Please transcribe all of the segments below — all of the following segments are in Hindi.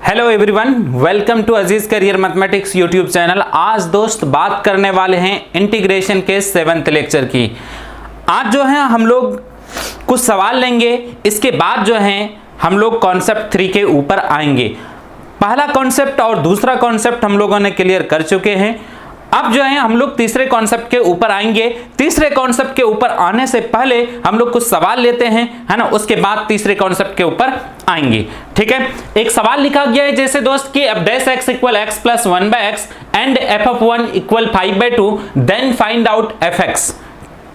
Hello everyone, welcome to Aziz career mathematics YouTube channel. आज दोस्त बात करने वाले हैं इंटीग्रेशन के 7th लेक्चर की। आज जो है हम लोग कुछ सवाल लेंगे, इसके बाद जो है हम लोग कॉन्सेप्ट 3 के ऊपर आएंगे। पहला कॉन्सेप्ट और दूसरा कॉन्सेप्ट हम लोगों ने क्लियर कर चुके हैं। अब जो है हम लोग तीसरे कॉन्सेप्ट के ऊपर आएंगे। तीसरे कॉन्सेप्ट के ऊपर आने से पहले हम लोग कुछ सवाल लेते हैं, है ना, उसके बाद तीसरे कॉन्सेप्ट के ऊपर आएंगे। ठीक है, एक सवाल लिखा गया है जैसे दोस्त कि f dash x equal x plus 1/x and f of 1 equal 5/2 then find out fx।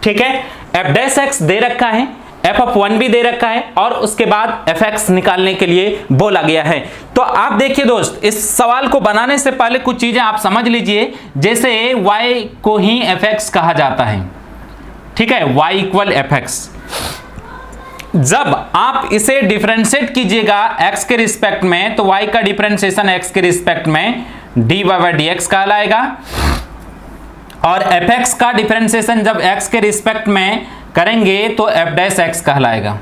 ठीक है, f dash x दे रखा है, f of 1 भी दे रखा है और उसके बाद fx निकालने के लिए बोला गया है। तो आप देखिए दोस्त, इस सवाल को बनाने से पहले कुछ चीजें आप समझ लीजिए। जैसे y को ही fx कहा जाता है, ठीक है, y इक्वल fx। जब आप इसे डिफरेंशिएट कीजिएगा x के रिस्पेक्ट में, तो y का डिफरेंशिएशन x के रिस्पेक्ट में dy/dx कहलाएगा और fx का डिफरेंशिएशन जब x के रिस्पेक्ट में करेंगे तो f dash x कहलाएगा।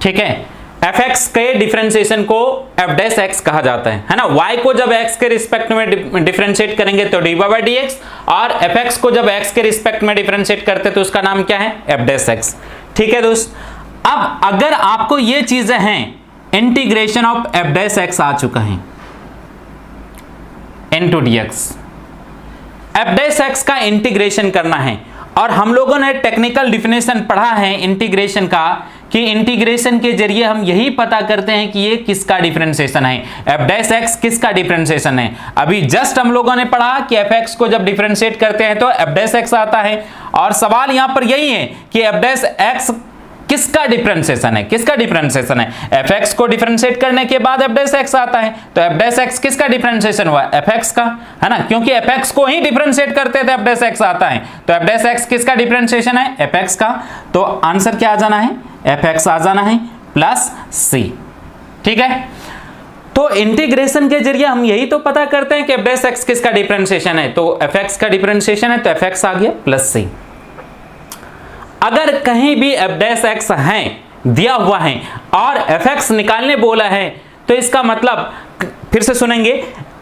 ठीक है, fx के डिफरेंशिएशन को f dash x कहा जाता है ना। y को जब x के रिस्पेक्ट में डिफरेंशिएट करेंगे तो dy/dx और fx को जब x के रिस्पेक्ट में डिफरेंशिएट करते तो उसका नाम क्या है, f dash x। ठीक है दोस्त, अब अगर आपको ये चीजें हैं, integration of f dash x आ चुका है into dx, f dash x का इंटीग्रेशन करना है। और हम लोगों ने टेक्निकल डिफिनेशन पढ़ा है इंटीग्रेशन का कि इंटीग्रेशन के जरिए हम यही पता करते हैं कि ये किसका डिफरेंशिएशन है, f dash x किसका डिफरेंशिएशन है। अभी जस्ट हम लोगों ने पढ़ा कि fx को जब डिफरेंशिएट करते हैं तो f dash x आता है और सवाल यहां पर यही है कि f dash x किसका डिफरेंशिएशन है, किसका डिफरेंशिएशन है। fx को डिफरेंशिएट करने के बाद f dash x आता है, तो f dash x किसका डिफरेंशिएशन हुआ, fx का, है ना, क्योंकि fx को ही डिफरेंशिएट करते थे f dash x आता है, तो f dash x किसका डिफरेंशिएशन है, fx का। तो आंसर क्या आ जाना है, fx आ जाना है प्लस c। ठीक है, तो इंटीग्रेशन के जरिए हम यही तो पता करते हैं कि f dash x किसका डिफरेंशिएशन है, तो fx का डिफरेंशिएशन है तो fx आ गया प्लस c। अगर कहीं भी f dash x है दिया हुआ है और fx निकालने बोला है तो इसका मतलब, फिर से सुनेंगे,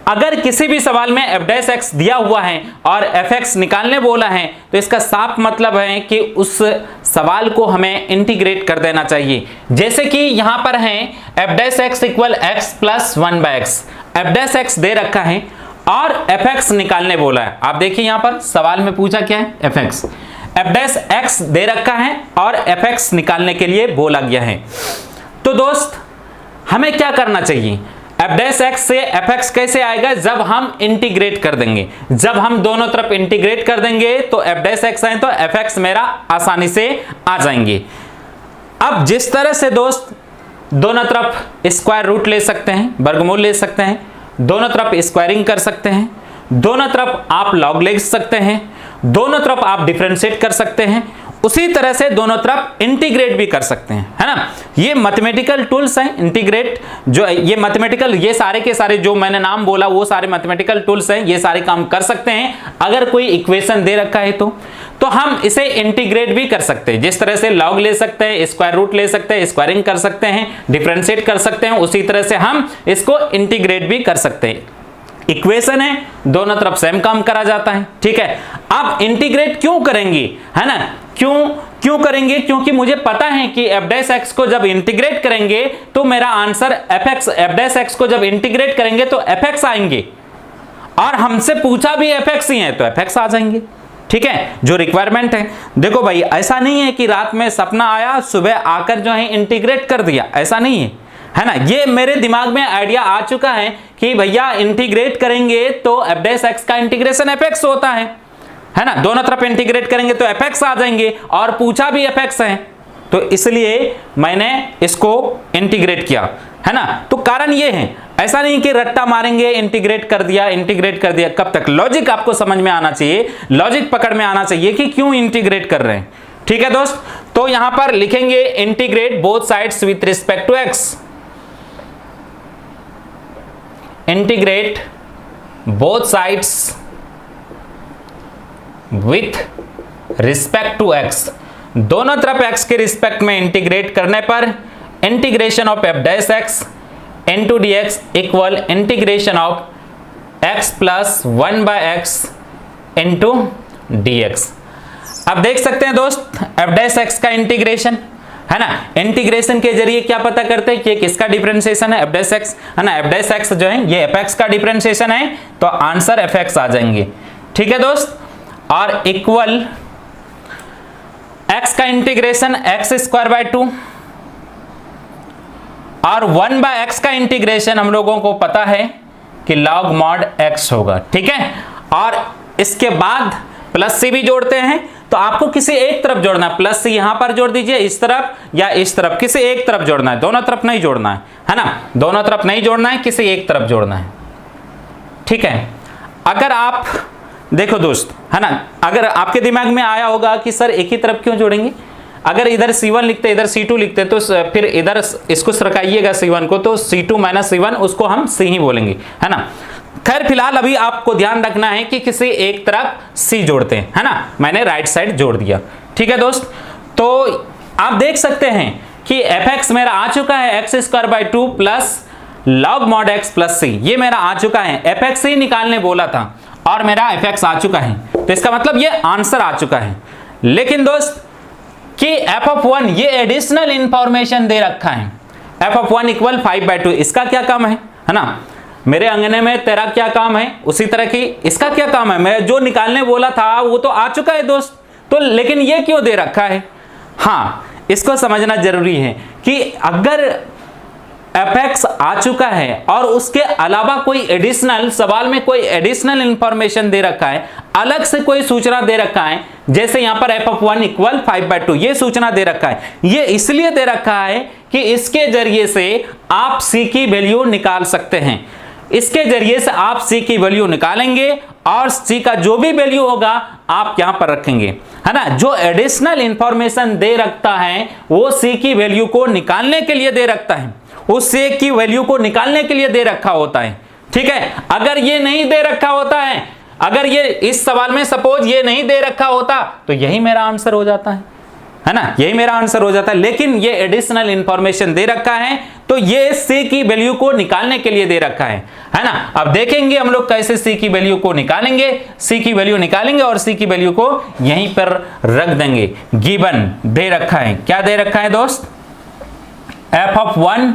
अगर किसी भी सवाल में f dash x दिया हुआ है और fx निकालने बोला है तो इसका साफ मतलब है कि उस सवाल को हमें इंटीग्रेट कर देना चाहिए। जैसे कि यहां पर है f dash x equal x plus 1/x, f dash x दे रखा है और fx निकालने बोला है। आप देखिए यहां पर सवाल में पूछा क्या है, fx, f dash x दे रखा है और fx निकालने के लिए बोला गया है। तो दोस्त हमें क्या करना चाहिए, f dash x से fx कैसे आएगा, जब हम इंटीग्रेट कर देंगे, जब हम दोनों तरफ इंटीग्रेट कर देंगे तो f dash x है तो fx मेरा आसानी से आ जाएंगे। अब जिस तरह से दोस्त दोनों तरफ स्क्वायर रूट ले सकते हैं, वर्गमूल ले सकते हैं, दोनों तरफ स्क्वायरिंग कर सकते हैं, दोनों तरफ आप लॉग ले सकते हैं, दोनों तरफ आप डिफरेंशिएट कर सकते हैं, उसी तरह से दोनों तरफ इंटीग्रेट भी कर सकते हैं, है ना। ये मैथमेटिकल टूल्स हैं, इंटीग्रेट जो ये मैथमेटिकल, ये सारे के सारे जो मैंने नाम बोला वो सारे मैथमेटिकल टूल्स हैं, ये सारे काम कर सकते हैं। अगर कोई इक्वेशन दे रखा है तो हम इसे इंटीग्रेट भी कर सकते हैं। जिस तरह से लॉग ले सकते हैं, स्क्वायर रूट ले सकते हैं, स्क्वायरिंग कर सकते हैं, डिफरेंशिएट कर सकते हैं, उसी तरह से हम इसको इंटीग्रेट भी कर सकते हैं। इक्वेशन है, दोनों तरफ सेम काम करा जाता है। ठीक है, अब इंटीग्रेट क्यों करेंगे, है ना, क्यों करेंगे, क्योंकि मुझे पता है कि f dash x को जब इंटीग्रेट करेंगे तो मेरा answer fx, f dash x को जब इंटीग्रेट करेंगे तो fx आएंगे और हमसे पूछा भी fx ही है तो fx आ जाएंगे। ठीक है, जो रिक्वायरमेंट है। देखो भाई, ऐसा नहीं है कि रात में सपना आया, सुबह आकर जो है इंटीग्रेट कर दिया, ऐसा नहीं है ना। ये मेरे दिमाग में आइडिया आ चुका है कि भैया इंटीग्रेट करेंगे तो f dash x का इंटीग्रेशन fx होता है ना, दोनों तरफ इंटीग्रेट करेंगे तो fx आ जाएंगे और पूछा भी fx है, तो इसलिए मैंने इसको इंटीग्रेट किया, है ना। तो कारण ये है, ऐसा नहीं कि रट्टा मारेंगे इंटीग्रेट कर दिया, इंटीग्रेट कर दिया। कब तक लॉजिक आपको समझ में आना चाहिए, लॉजिक पकड़ में आना चाहिए कि क्यों इंटीग्रेट कर रहे हैं। ठीक है दोस्त, तो यहां पर लिखेंगे integrate both sides with respect to x, integrate both sides with respect to x, दोनों तरफ x के रिस्पेक्ट में इंटीग्रेट करने पर integration of f dash x into d x equal integration of x plus 1/x into d x. अब देख सकते हैं दोस्त एफ डैश एक्स का इंटीग्रेशन है ना, इंटीग्रेशन के जरिए क्या पता करते हैं कि ये किसका डिफरेंशिएशन है, एफ डैश एक्स है ना, एफ डैश एक्स जो है ये एफ एक्स का डिफरेंशिएशन है, तो आंसर एफ एक्स आ जाएंगे। ठीक है दोस्त, और इक्वल x का इंटीग्रेशन x²/2 और 1/x का इंटीग्रेशन हम लोगों को पता है कि log mod x होगा। ठीक है, और इसके बाद प्लस सी भी जोड़ते हैं, तो आपको किसी एक तरफ जोड़ना है, प्लस सी यहां पर जोड़ दीजिए इस तरफ या इस तरफ, किसी एक तरफ जोड़ना है, दोनों तरफ नहीं जोड़ना है ना, दोनों तरफ नहीं जोड़ना है, किसी एक तरफ जोड़ना है। ठीक है, अगर आप देखो दोस्त है ना, अगर आपके दिमाग में आया होगा कि सर एक ही तरफ क्यों जोड़ेंगे, अगर इधर C1 लिखते इधर C2 लिखते तो फिर इधर इसको सरकाइएगा C1 को, तो C2 माइनस C1 उसको हम C ही बोलेंगे है ना। खैर फिलहाल अभी आपको ध्यान रखना है कि किसी एक तरफ C जोड़ते हैं है ना, मैंने राइट साइड जोड़ दिया। ठीक है दोस्त, तो आप देख सकते हैं कि fx मेरा आ चुका है x² plus log mod x plus c, ये मेरा आ चुका है, fx ही निकालने बोला था और मेरा fx आ चुका है, तो इसका मतलब ये आंसर आ चुका है। लेकिन दोस्त कि f(1) ये एडिशनल इंफॉर्मेशन दे रखा है, f(1) इक्वल 5/2, इसका क्या काम है ना, मेरे अंगने में तेरा क्या काम है, उसी तरह की इसका क्या काम है, मैं जो निकालने बोला था वो तो आ चुका है दोस्त, तो लेकिन ये क्यों दे रखा है। हाँ, इसको समझना जरूरी है कि अगर fx आ चुका है और उसके अलावा कोई एडिशनल सवाल में कोई एडिशनल इंफॉर्मेशन दे रखा है, अलग से कोई सूचना दे रखा है, जैसे यहां पर f(1) इक्वल 5/2 ये सूचना दे रखा है, ये इसलिए दे रखा है कि इसके जरिए से आप c की वैल्यू निकाल सकते हैं, इसके जरिए से आप c की वैल्यू निकालेंगे और c का जो भी वैल्यू होगा आप यहां पर रखेंगे है ना। जो एडिशनल इंफॉर्मेशन दे रखता है वो c की वैल्यू को निकालने के लिए दे रखता है, उस c की वैल्यू को निकालने के लिए दे रखा होता है। ठीक है, अगर ये नहीं दे रखा होता है, अगर ये इस सवाल में सपोज ये नहीं दे रखा होता तो यही मेरा आंसर हो जाता है ना, यही मेरा आंसर हो जाता है, लेकिन ये एडिशनल इंफॉर्मेशन दे रखा है तो ये c की वैल्यू को निकालने के लिए दे रखा है ना। अब देखेंगे हम लोग कैसे c की वैल्यू को निकालेंगे, c की वैल्यू निकालेंगे और c की वैल्यू को यहीं पर रख देंगे। गिवन दे रखा है, क्या दे रखा है दोस्त, f(1)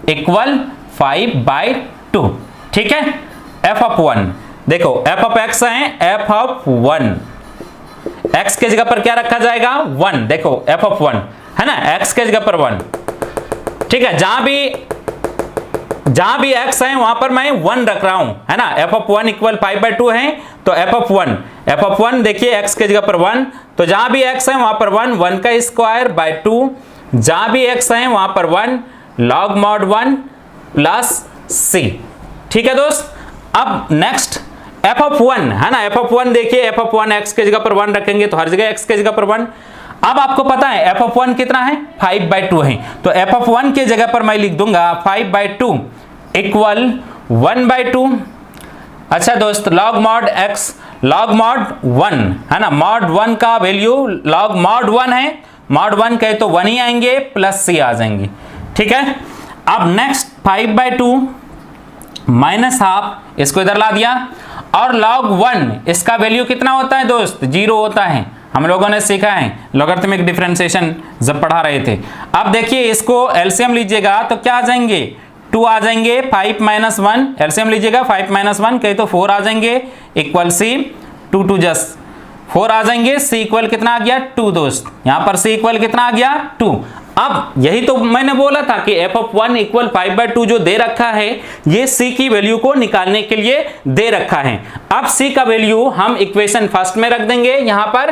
इक्वल 5/2। ठीक है, f(1) देखो f(x) है, f(1) x के जगह पर क्या रखा जाएगा 1, देखो f(1) है ना, x के जगह पर 1। ठीक है, जहां भी x है वहां पर मैं 1 रख रहा हूं है ना, f(1) इक्वल 5/2 है तो f(1) देखिए x के जगह पर 1, तो जहां भी x है वहां पर 1 का स्क्वायर बाय 2, जहां भी x है वहां पर 1 log mod 1 प्लस c। ठीक है दोस्त, अब नेक्स्ट f(1) है ना, f(1) देखिए f(1) x के जगह पर 1 रखेंगे तो हर जगह x के जगह पर 1। अब आपको पता है f(1) कितना है 5/2 है, तो f(1) के जगह पर मैं लिख दूंगा 5/2 इक्वल 1/2। अच्छा दोस्त, log mod x log mod 1 है ना, mod 1 का वैल्यू log mod 1 है, mod 1 कहे तो 1 ही आएंगे प्लस c आ जाएंगे। ठीक है, अब नेक्स्ट 5/2 माइनस हाफ, इसको इधर ला दिया, और log 1 इसका वैल्यू कितना होता है दोस्त 0 होता है, हम लोगों ने सीखा है लॉगरिथमिक डिफरेंशिएशन जब पढ़ा रहे थे। अब देखिए इसको एलसीएम लीजिएगा तो क्या आ जाएंगे 2 आ जाएंगे, 5 - 1 एलसीएम लीजिएगा 5 - 1 कहे तो 4 आ जाएंगे इक्वल c, 2 2 जस्ट 4 आ जाएंगे, c इक्वल कितना आ गया 2 दोस्त, यहां पर c इक्वल कितना आ गया 2। अब यही तो मैंने बोला था कि f(1) इक्वल 5/2 जो दे रखा है ये c की वैल्यू को निकालने के लिए दे रखा है। अब c का वैल्यू हम इक्वेशन फर्स्ट में रख देंगे यहां पर,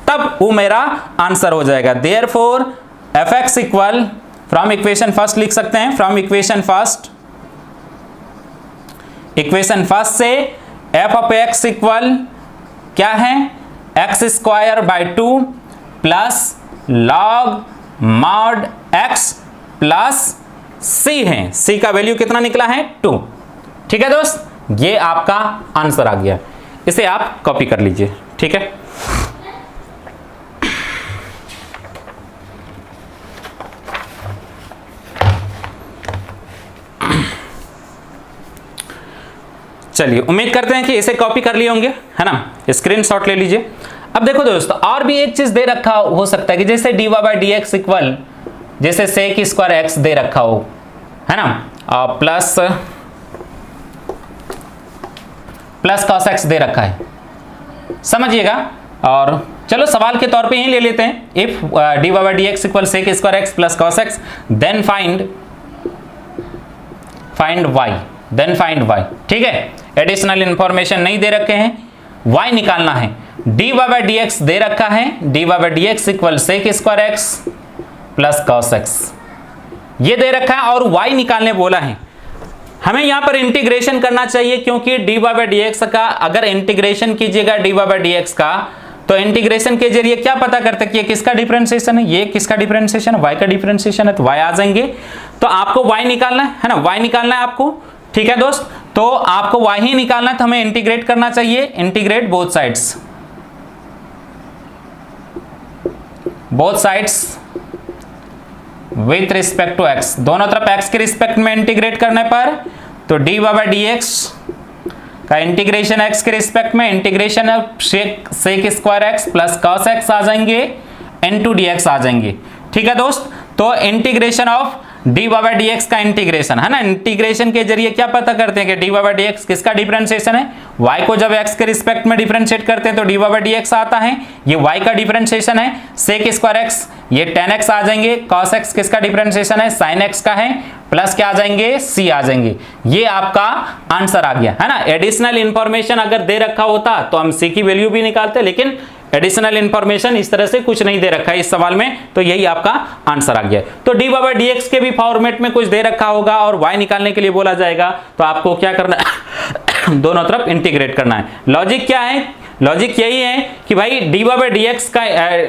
तब वो मेरा आंसर हो जाएगा। Therefore fx equal from equation first लिख सकते हैं, फ्रॉम इक्वेशन फर्स्ट से f(x) इक्वल क्या है x² 2 plus log mod x plus c है, c का वैल्यू कितना निकला है 2। ठीक है दोस्त, ये आपका आंसर आ गया, इसे आप कॉपी कर लीजिए। ठीक है, चलिए उम्मीद करते हैं कि इसे कॉपी कर लिए होंगे, है ना, स्क्रीनशॉट ले लीजिए। अब देखो दोस्तों, और भी एक चीज दे रखा हो सकता है कि जैसे dy by d x equal जैसे सेक स्क्वायर एक्स दे रखा हो, है ना, प्लस कॉस एक्स दे रखा है, समझिएगा। और चलो सवाल के तौर पे यही ले लेते हैं, if dy by d x equal sec square x plus cos x then find y, ठीक है। एडिशनल इंफॉर्मेशन नहीं दे रखे हैं, y निकालना है। dy बाई डी एक्स दे रखा है, dy by d x equal sec square x plus cos x, ये दे रखा है और y निकालने बोला है। हमें यहां पर इंटीग्रेशन करना चाहिए, क्योंकि dy बाई डी एक्स का अगर इंटीग्रेशन कीजिएगा dy बाई डी एक्स का, तो इंटीग्रेशन के जरिए क्या पता करते कि ये किसका डिफरेंशिएशन है, ये किसका डिफरेंशिएशन है, y का डिफरेंशिएशन है, तो y आ जाएंगे। तो आपको y निकालना है ना, y निकालना है आपको, ठीक है दोस्त। तो आपको y ही निकालना है, तो हमें इंटीग्रेट करना चाहिए, integrate both sides with respect to x, दोनों तरफ x के रिस्पेक्ट में इंटीग्रेट करने पर तो dy बाई डी एक्स का इंटीग्रेशन x के रिस्पेक्ट में integration of sec square x plus cos x आ जाएंगे, इनटू dx आ जाएंगे, ठीक है दोस्त। तो integration of dy by d x का इंटीग्रेशन, है ना, इंटीग्रेशन के जरिए क्या पता करते हैं कि dy बाई डी एक्स किसका डिफरेंशिएशन है, y को जब x के रिस्पेक्ट में डिफरेंशिएट करते हैं तो dy बाई डी एक्स आता है, ये y का डिफरेंशिएशन है, सेक स्क्वायर x ये tan x आ जाएंगे, cos x किसका डिफरेंशिएशन है, sin x का है, प्लस क्या आ जाएंगे, c आ जाएंगे। ये आपका आंसर आ गया, है ना। एडिशनल इंफॉर्मेशन अगर दे रखा होता तो हम c की वैल्यू भी निकालते, लेकिन एडिशनल इंफॉर्मेशन इस तरह से कुछ नहीं दे रखा है इस सवाल में, तो यही आपका आंसर आ गया। तो dy बाई डी एक्स के भी फॉर्मेट में कुछ दे रखा होगा और y निकालने के लिए बोला जाएगा, तो आपको क्या करना है दोनों तरफ इंटीग्रेट करना है। लॉजिक क्या है, लॉजिक यही है कि भाई dy बाई डी एक्स का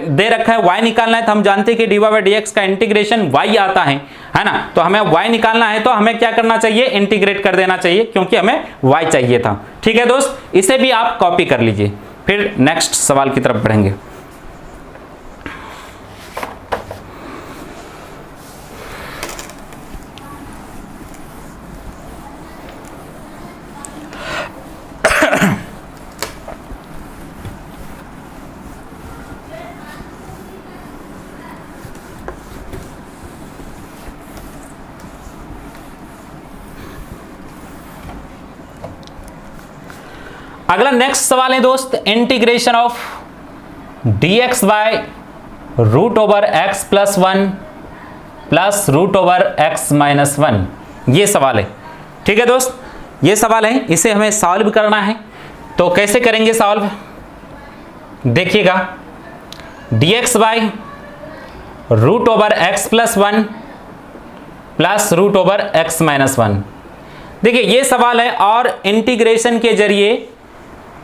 दे रखा है, y निकालना है, तो हम जानते हैं कि dy बाई डी एक्स का इंटीग्रेशन y आता है ना, तो हमें y निकालना है, तो हमें क्या करना चाहिए, इंटीग्रेट कर देना चाहिए, क्योंकि हमें y चाहिए था, ठीक है दोस्त। इसे भी आप कॉपी कर लीजिए, फिर नेक्स्ट सवाल की तरफ बढ़ेंगे। अगला नेक्स्ट सवाल है दोस्त, integration of dx by root over x plus 1 plus root over x minus 1, ये सवाल है, ठीक है दोस्त। ये सवाल है, इसे हमें सॉल्व करना है, तो कैसे करेंगे सॉल्व, देखिएगा। dx by root over x plus 1 plus root over x minus 1, देखिए ये सवाल है और इंटीग्रेशन के जरिए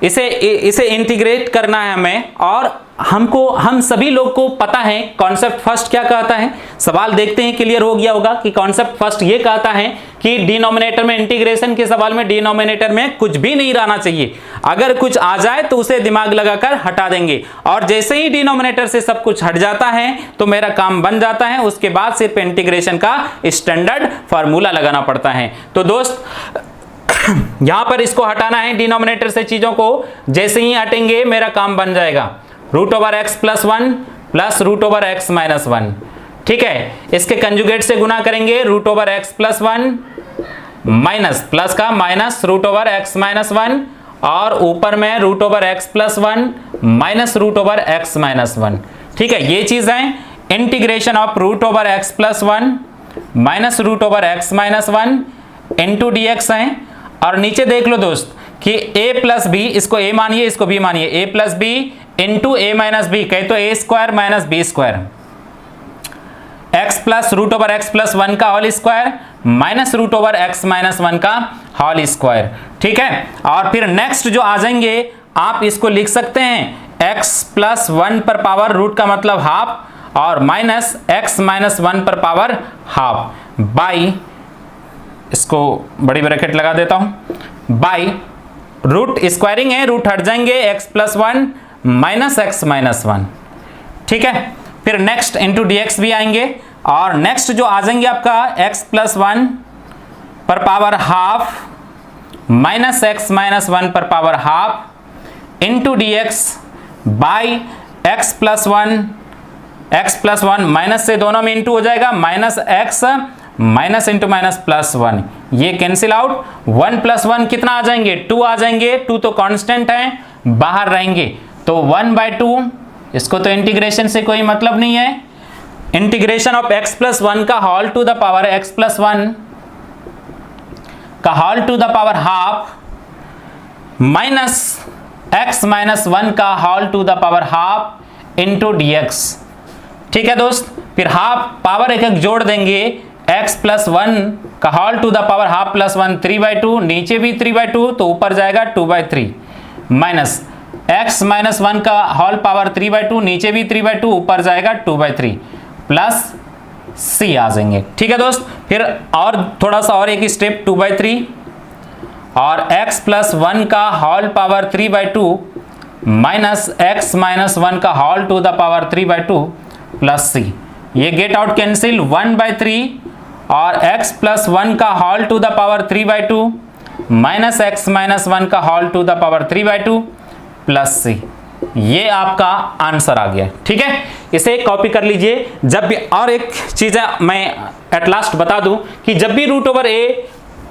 इसे इंटीग्रेट करना है हमें, और हम सभी लोग को पता है कॉन्सेप्ट फर्स्ट क्या कहता है। सवाल देखते हैं, क्लियर हो गया होगा कि कॉन्सेप्ट फर्स्ट ये कहता है कि डिनोमिनेटर में, इंटीग्रेशन के सवाल में डिनोमिनेटर में कुछ भी नहीं रहना चाहिए, अगर कुछ आ जाए तो उसे दिमाग लगाकर हटा देंगे, और जैसे ही डिनोमिनेटर से सब कुछ हट जाता है तो मेरा काम बन जाता है, उसके बाद सिर्फ इंटीग्रेशन का स्टैंडर्ड फार्मूला लगाना पड़ता है। तो दोस्त यहां पर इसको हटाना है डिनोमिनेटर से चीजों को, जैसे ही हटेंगे मेरा काम बन जाएगा, root over x plus 1 plus root over x minus 1, ठीक है। इसके कंजुगेट से गुना करेंगे, root over x plus 1 minus plus का minus root over x minus 1, और ऊपर में root over x plus 1 minus root over x minus 1, ठीक है। ये चीज है integration of root over x plus 1 minus root over x minus 1 into d x है। और नीचे देख लो दोस्त कि a प्लस बी, इसको a मानिए इसको b मानिए, a plus b into a minus b, कहे तो a square minus b square, x plus root over x plus 1 का whole square minus root over x minus 1 का होल स्क्वायर, ठीक है। और फिर नेक्स्ट जो आ जाएंगे, आप इसको लिख सकते हैं x प्लस 1 पर पावर, रूट का मतलब हाफ, और माइनस x माइनस 1 पर पावर हाफ, बाई, इसको बड़ी ब्रैकेट लगा देता हूं, बाई रूट स्क्वायरिंग है, रूट हट जाएंगे, x plus 1 minus x minus 1, ठीक है। फिर नेक्स्ट इंटू डी एक्स भी आएंगे, और नेक्स्ट जो आ जाएंगे आपका x प्लस 1 पर power half minus x minus 1 पर power half into d x by x plus 1 minus से दोनों में इंटू हो जाएगा, minus x minus into minus plus 1, ये कैंसिल आउट, 1 प्लस 1 कितना आ जाएंगे 2 आ जाएंगे, 2 तो कांस्टेंट है बाहर रहेंगे, तो 1/2, इसको तो इंटीग्रेशन से कोई मतलब नहीं है, इंटीग्रेशन ऑफ x प्लस 1 का whole to the power x plus 1 का whole to the power half minus x minus 1 का whole to the power half into dx। ठीक है दोस्त, फिर हाफ पावर एक एक जोड़ देंगे, x प्लस 1 का whole to the power half plus 1 3/2, नीचे भी 3/2 तो ऊपर जाएगा 2/3 माइनस x माइनस 1 का होल पावर 3/2, नीचे भी 3/2 ऊपर जाएगा 2/3 प्लस c आ जाएंगे। ठीक है दोस्त, फिर और थोड़ा सा और एक स्टेप 2/3 और x प्लस 1 का whole power 3/2 minus x minus 1 का whole to the power 3/2 plus c, ये गेट आउट कैंसिल, 1/3 और x प्लस 1 का whole to the power 3/2 minus x minus 1 का whole to the power 3/2 plus c, ये आपका आंसर आ गया। ठीक है, इसे कॉपी कर लीजिए। जब भी, और एक चीज मैं एट लास्ट बता दूं कि जब भी रूट ओवर ए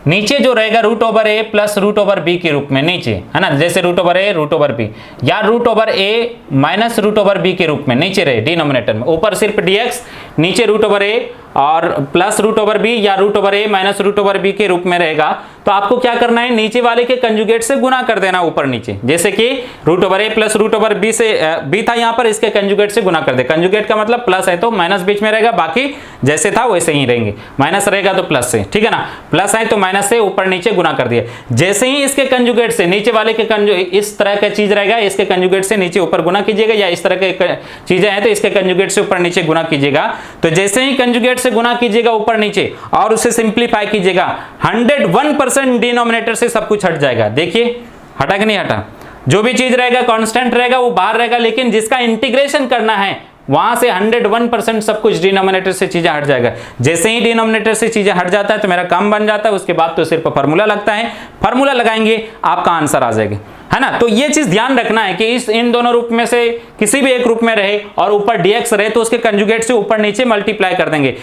नीचे जो रहेगा रूट ओवर ए प्लस रूट ओवर बी के रूप में नीचे, है ना, जैसे रूट ओवर ए रूट ओवर बी या रूट ओवर ए माइनस रूट ओवर बी के रूप में नीचे रहे डिनोमिनेटर में, ऊपर सिर्फ dx, नीचे रूट ओवर ए और प्लस रूट ओवर बी या रूट ओवर ए माइनस रूट ओवर बी के रूप में रहेगा, तो आपको क्या करना है, नीचे वाले के कंजुगेट से गुना कर देना ऊपर नीचे, जैसे कि रूट ओवर ए प्लस रूट ओवर बी से बी था यहाँ पर, इसके कंजुगेट से गुना कर दे, कंजुगेट का मतलब प्लस है तो माइनस बीच में रहेगा, बाकी जैसे था वैसे ही रहेंगे, माइनस रहेगा तो प्लस से, ठीक है ना, प्लस है तो माइनस से ऊपर नीचे गुना कर दिया, जैसे ही इसके कंजुगेट से नीचे वाले के इस तरह का चीज रहेगा, इसके कंजुगेट से नीचे ऊपर गुना कीजिएगा, या इस तरह के चीजें हैं तो इसके कंजुगेट से ऊपर नीचे गुना कीजिएगा, तो जैसे ही कंजुगेट से गुना कीजिएगा ऊपर नीचे और उसे सिंप्लीफाई कीजिएगा, 101% डिनोमिनेटर से सब कुछ हट जाएगा। देखिए हटा कि नहीं हटा, जो भी चीज रहेगा कांस्टेंट रहेगा वो बाहर रहेगा, लेकिन जिसका इंटीग्रेशन करना है वहां से 101% सब कुछ डिनोमिनेटर से चीजें हट जाएगा। जैसे ही डिनोमिनेटर से चीजें हट जाता है तो मेरा काम बन जाता है, उसके बाद तो सिर्फ फार्मूला लगता है, फार्मूला लगाएंगे आपका आंसर आ जाएगा, है ना। तो ये चीज ध्यान रखना है कि इन दोनों रूप में से किसी भी एक रूप में रहे और ऊपर dx रहे तो उसके कंजुगेट से ऊपर नीचे मल्टीप्लाई कर देंगे,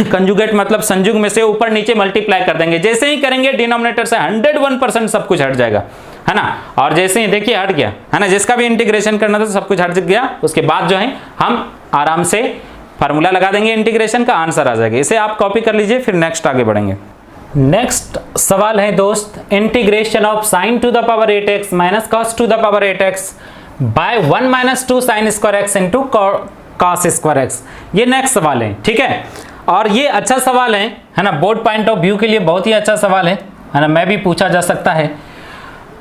कंजुगेट मतलब संयुग में से ऊपर नीचे मल्टीप्लाई कर देंगे, जैसे ही करेंगे डिनोमिनेटर से 101% सब कुछ हट जाएगा, है ना। और जैसे ही देखिए हट गया, है ना, जिसका भी इंटीग्रेशन करना था सब कुछ हट गया, उसके बाद जो है हम आराम से फार्मूला लगा देंगे, इंटीग्रेशन का आंसर आ जाएगा। इसे आप कॉपी कर लीजिए, फिर नेक्स्ट आगे बढ़ेंगे। नेक्स्ट सवाल है दोस्त, integration of sine to the power 8x minus cos to the power 8x by 1 minus 2 sine square x into cos square x, ये नेक्स्ट सवाल है। ठीक है, और ये अच्छा सवाल है ना, बोर्ड पॉइंट ऑफ व्यू के लिए बहुत ही अच्छा सवाल है ना, मैं भी पूछा जा सकता है।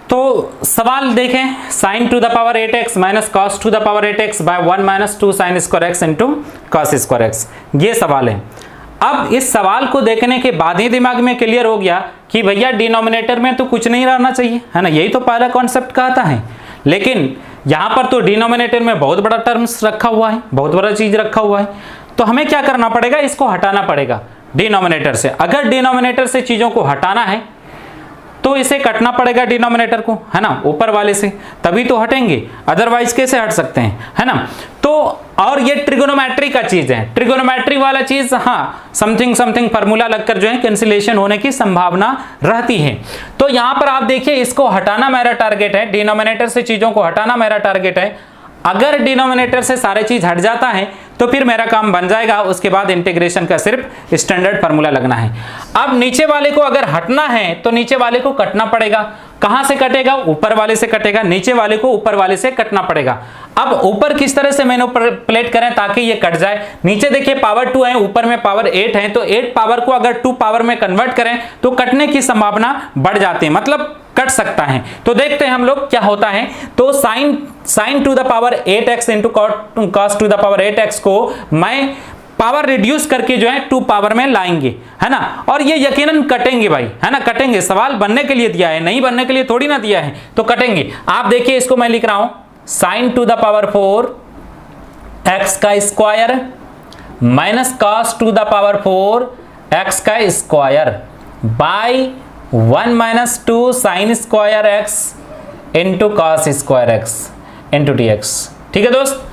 तो सवाल देखें, sine to the power 8x minus cos to the power 8x by 1 minus 2 sine square x into cos square x, ये सवाल है। अब इस सवाल को देखने के बाद ही दिमाग में क्लियर हो गया कि भैया डिनोमिनेटर में तो कुछ नहीं रहना चाहिए, है ना, यही तो पहला कॉन्सेप्ट कहता है, लेकिन यहाँ पर तो डिनोमिनेटर में बहुत बड़ा टर्म्स रखा हुआ है, बहुत बड़ा चीज रखा हुआ है, तो हमें क्या करना पड़ेगा, इसको हटाना पड़ेगा डिनोमिनेटर से। अगर डिनोमिनेटर से चीजों को हटाना है तो इसे कटना पड़ेगा डिनोमिनेटर को, है ना, ऊपर वाले से, तभी तो हटेंगे, अदरवाइज कैसे हट सकते हैं, है ना। तो और ये ट्रिगोनोमेट्री का चीज है, ट्रिगोनोमेट्री वाला चीज, हाँ, समथिंग समथिंग फार्मूला लगकर जो है कैंसिलेशन होने की संभावना रहती है। तो यहां पर आप देखिए, इसको हटाना मेरा टारगेट है, डिनोमिनेटर से चीजों को हटाना मेरा टारगेट है। अगर डिनोमिनेटर से सारे चीज हट जाता है तो फिर मेरा काम बन जाएगा, उसके बाद इंटीग्रेशन का सिर्फ स्टैंडर्ड फार्मूला लगना है। अब नीचे वाले को अगर हटना है तो नीचे वाले को कटना पड़ेगा, कहां से कटेगा, ऊपर वाले से कटेगा, नीचे वाले को ऊपर वाले से कटना पड़ेगा। अब ऊपर किस तरह से मैनिपुलेट करें ताकि ये कट जाए, नीचे देखिए पावर 2 है, ऊपर में पावर 8 है, तो 8 पावर को अगर 2 पावर में कन्वर्ट करें तो कटने की संभावना बढ़ जाती है, मतलब कट सकता है। तो देखते हैं हम लोग क्या होता है। तो sign to the power 8x into cos to the power 8x को मैं पावर रिड्यूस करके जो है 2 पावर में लाएंगे, है ना, और ये यकीनन कटेंगे भाई, है ना, कटेंगे, सवाल बनने के लिए दिया है, नहीं बनने के लिए थोड़ी ना दिया है, तो कटेंगे। आप देखिए इसको मैं लिख रहा हूं, sine to the power 4 x का square minus cos to the power 4 x का square by 1 minus 2 sine square x into cos square x into d x. ठीक है दोस्त।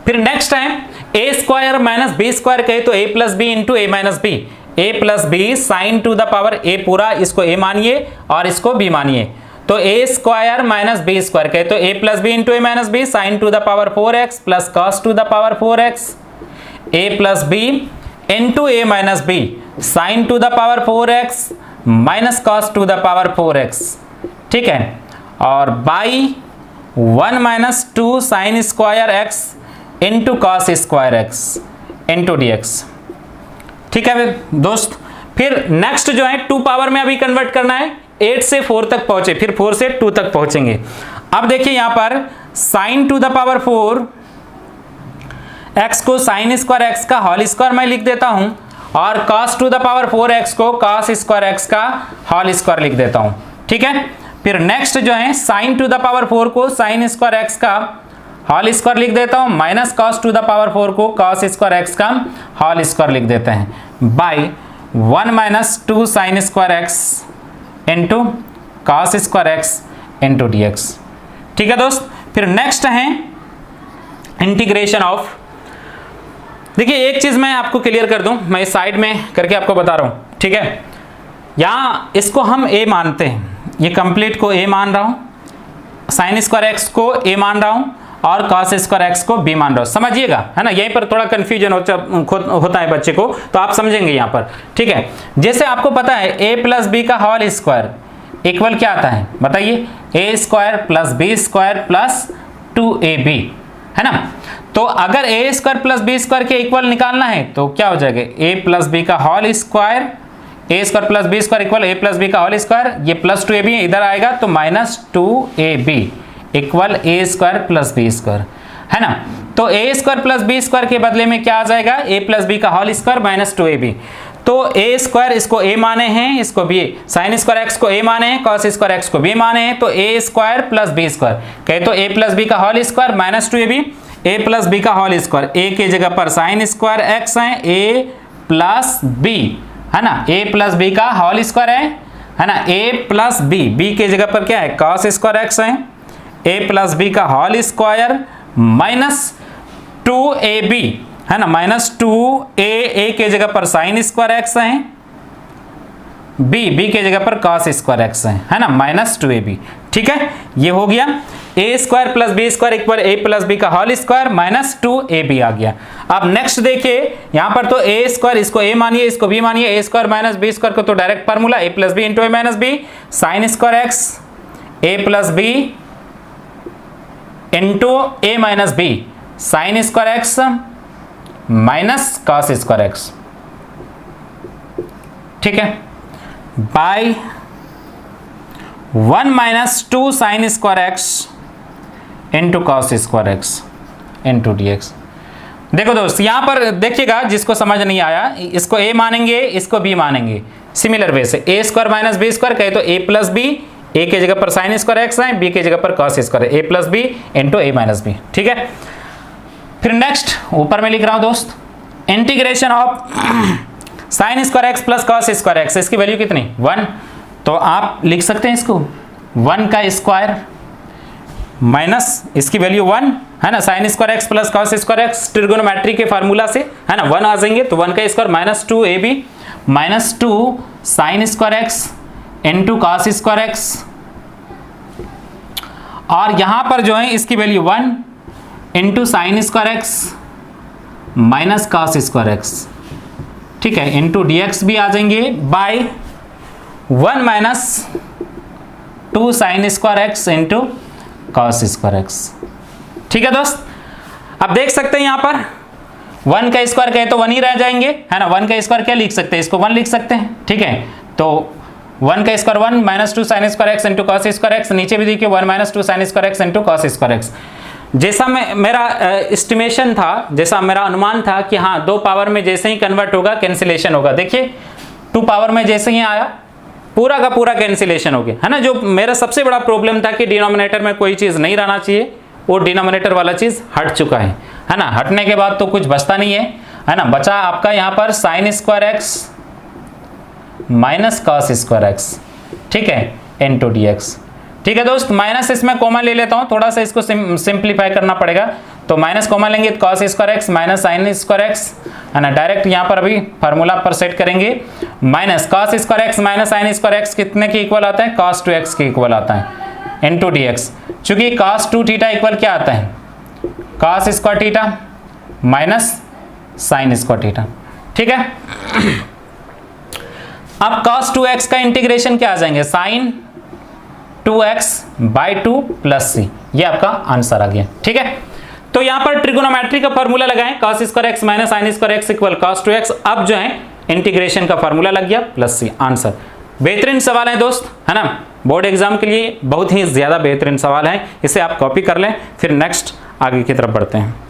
फिर नेक्स्ट है a square minus b square कहे तो a plus b into a minus b, a plus b sine to the power a पूरा, इसको ए मानिए और इसको बी मानिए। तो a square minus b square कहे तो a plus b into a minus b sine to the power 4x plus cos to the power 4x, a plus b into a minus b sine to the power 4x minus cos to the power 4x। ठीक है, और by 1 minus 2 sine square x into cos square x into d x. ठीक है दोस्त। फिर नेक्स्ट जो है 2 पावर में अभी कन्वर्ट करना है, 8 से 4 तक पहुंचे, फिर 4 से 2 तक पहुंचेंगे। अब देखिए यहां पर sine to the power 4 x को साइन स्क्वायर एक्स का होल स्क्वायर मैं लिख देता हूं, और cos to the power 4 x को cos स्क्वायर एक्स का होल स्क्वायर लिख देता हूं। ठीक है, फिर नेक्स्ट जो है साइन टू द पावर 4 को साइन स्क्वायर एक्स का होल स्क्वायर लिख देता हूं, minus cos to the power 4 को cos स्क्वायर एक्स का होल स्क्वायर लिख देते हैं, by 1 minus 2 sine square x into cos square x into d x. ठीक है दोस्त। फिर नेक्स्ट है इंटीग्रेशन ऑफ, देखिए एक चीज मैं आपको क्लियर कर दूं, मैं साइड में करके आपको बता रहा हूं। ठीक है, यहां इसको हम a मानते हैं, ये कंप्लीट को a मान रहा हूं, साइन स्क्वायर एक्स को a मान रहा हूं और cos स्क्वायर एक्स को b मान रहा हूं, समझिएगा, है ना। यहीं पर थोड़ा कंफ्यूजन होता है बच्चे को, तो आप समझेंगे यहां पर। ठीक है, जैसे आपको पता है a प्लस बी का होल स्क्वायर इक्वल क्या आता है बताइए, a square plus b square plus 2ab, है ना। तो अगर a square plus b square के इक्वल निकालना है तो क्या हो जाएगा, a प्लस बी का whole square, a square plus b square equal a plus b का होल स्क्वायर, ये प्लस 2ab इधर आएगा तो minus 2ab equal a square plus b square, है ना। तो a square plus b square के बदले में क्या आ जाएगा, a प्लस बी का होल स्क्वायर माइनस 2ab। तो a स्क्वायर इसको a माने हैं, इसको b, साइन स्क्वायर एक्स को a माने हैं, cos स्क्वायर एक्स को b माने हैं, तो a square plus b square कहे तो a प्लस बी का whole square minus 2ab, a plus b का होल स्क्वायर, a के जगह पर साइन स्क्वायर एक्स है, a प्लस b, है ना, a प्लस बी का होल स्क्वायर है ना, a प्लस b के जगह पर क्या है cos स्क्वायर एक्स है, a प्लस बी का होल स्क्वायर माइनस 2ab, है ना, माइनस 2a के जगह पर साइन स्क्वायर एक्स है, b के जगह पर cos स्क्वायर एक्स है ना, माइनस 2ab। ठीक है, ये हो गया a square plus b square equal a plus b का होल स्क्वायर माइनस 2ab आ गया। अब नेक्स्ट देखिए यहां पर तो a स्क्वायर, इसको a मानिए, इसको b मानिए, a square minus b square को तो direct formula a plus b into a minus b sine square x a plus b into a minus b sine square x minus cos square x. ठीक है, by 1 minus 2 sine square x into cos square x into d x. देखो दोस्त यहां पर देखिएगा, जिसको समझ नहीं आया इसको a मानेंगे, इसको b मानेंगे, सिमिलर वे से a square minus b square कहे तो a प्लस बी, a के जगह पर साइन स्क्वायर एक्स है, b के जगह पर cos square a plus b into a minus b. ठीक है, फिर नेक्स्ट ऊपर में लिख रहा हूं दोस्त, integration of sign square x plus cos square x, इसकी वैल्यू कितनी 1, तो आप लिख सकते हैं इसको 1 का स्क्वायर माइनस इसकी वैल्यू 1, है ना, sine square x plus cos square x trigonometry के फार्मूला से, है ना, 1 आ जाएंगे तो 1 का square minus 2ab minus 2 sine square x into cos square x, और यहां पर जो है इसकी value 1 into sine square x minus cos square x. ठीक है, इंटू डी एक्स भी आ जाएंगे by 1 minus 2 sine square x into cos square x. ठीक है दोस्त, अब देख सकते हैं यहां पर 1 का स्क्वायर कहे तो 1 ही रह जाएंगे, है ना, 1 का स्क्वायर क्या लिख सकते हैं, इसको 1 लिख सकते हैं। ठीक है, तो 1 का square 1 minus 2 sine square x into cos square x, नीचे भी देखिए 1 minus 2 sine square x into cos square x. जैसा मेरा एस्टिमेशन था, जैसा मेरा अनुमान था कि हाँ 2 पावर में जैसे ही कन्वर्ट होगा कैंसिलेशन होगा, देखिए 2 पावर में जैसे ही आया पूरा का पूरा कैंसिलेशन हो गया, है ना। जो मेरा सबसे बड़ा प्रॉब्लम था कि डिनोमिनेटर में कोई चीज़ नहीं रहना चाहिए, वो डिनोमिनेटर वाला चीज़ हट चुका है ना। हटने के बाद तो कुछ बचता नहीं है ना, बचा आपका यहाँ पर sine square x minus cos square x, ठीक है, इनटू डी एक्स। ठीक है दोस्त, माइनस इसमें कॉमन ले लेता हूँ, थोड़ा सा इसको सिंप्लीफाई करना पड़ेगा, तो माइनस कॉमन लेंगे तो cos square x minus sign square x है ना, डायरेक्ट यहाँ पर अभी फार्मूला पर सेट करेंगे, minus cos square x minus sign square x कितने के इक्वल आता है, कॉस 2x के इक्वल आता है, इनटू डी एक्स। चूंकि कॉस 2 थीटा इक्वल क्या आता है, cos square theta minus sine square theta. ठीक है, अब cos 2x का इंटीग्रेशन क्या आ जाएंगे, sign 2x by 2 plus c, ये आपका आंसर आ गया। ठीक है, तो यहां पर ट्रिगोनोमेट्री का फॉर्मूला लगाएं, cos square x minus sign square x equal cos 2x, अब जो है इंटीग्रेशन का फॉर्मूला लग गया प्लस सी, आंसर। बेहतरीन सवाल है दोस्त, है ना, बोर्ड एग्जाम के लिए बहुत ही ज्यादा बेहतरीन सवाल है, इसे आप कॉपी कर लें, फिर नेक्स्ट आगे की तरफ बढ़ते हैं।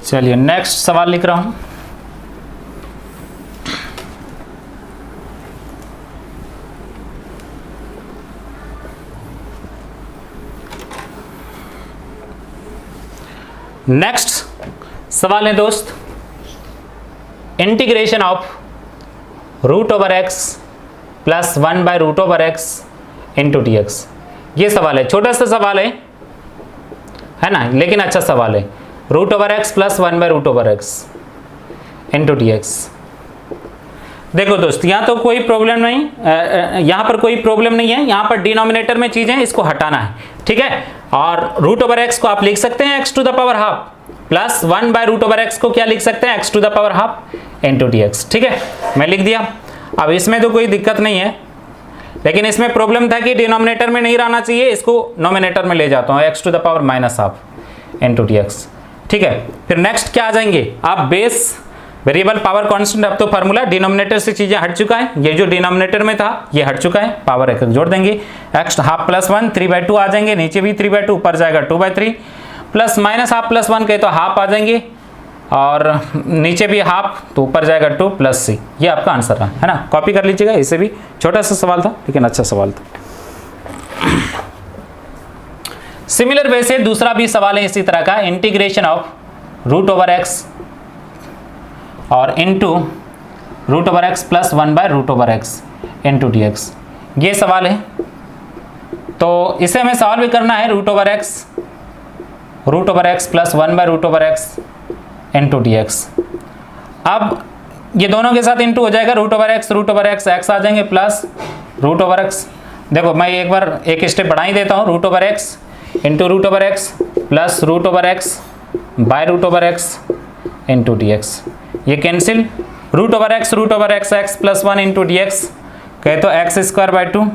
चलिए नेक्स्ट सवाल लिख रहा हूं। नेक्स्ट सवाल है दोस्त, integration of root over x plus 1 by root over x into d x. ये सवाल है, छोटा सा सवाल है ना, लेकिन अच्छा सवाल है। Root over x plus 1 by root over x into d x. देखो दोस्त, यहाँ तो कोई प्रॉब्लम नहीं, यहाँ पर कोई प्रॉब्लम नहीं है, यहाँ पर डिनोमिनेटर में चीज़ें इसको हटाना है, ठीक है। और रूट ओवर एक्स को आप लिख सकते हैं x to the power half, plus 1 by root over x को क्या लिख सकते हैं, x to the power half into d x. ठीक है, मैं लिख दिया। अब इसमें तो कोई दिक्कत नहीं है, लेकिन इसमें प्रॉब्लम था कि डिनोमिनेटर में नहीं रहना चाहिए, इसको नोमिनेटर में ले जाता हूँ, x to the power minus half into d x. ठीक है, फिर नेक्स्ट क्या आ जाएंगे आप, बेस वेरिएबल पावर कांस्टेंट। अब तो फार्मूला डिनोमिनेटर से चीजें हट चुका है, ये जो डिनोमिनेटर में था ये हट चुका है, पावर एक जोड़ देंगे, एक्स हाफ प्लस 1 3/2 आ जाएंगे, नीचे भी 3/2 ऊपर जाएगा 2/3, प्लस माइनस हाफ प्लस 1 कहे तो हाफ आ जाएंगे, और नीचे भी हाफ तो ऊपर जाएगा 2 प्लस सी। ये आपका आंसर है ना, कॉपी कर लीजिएगा, इसे भी छोटा सा सवाल था लेकिन अच्छा सवाल था। सिमिलर वे से दूसरा भी सवाल है इसी तरह का, integration of root over x और into root over x plus 1 by root over x into d x. ये सवाल है, तो इसे हमें सॉल्व भी करना है, root over x plus 1 by root over x into d x. अब ये दोनों के साथ इंटू हो जाएगा, रूट ओवर एक्स एक्स आ जाएंगे, प्लस रूट ओवर एक्स। देखो मैं एक बार एक स्टेप बढ़ा ही देता हूँ, root over x into root over x plus root over x by root over x into d x. ये cancel, root over x x plus 1 into d x कहे तो x square by 2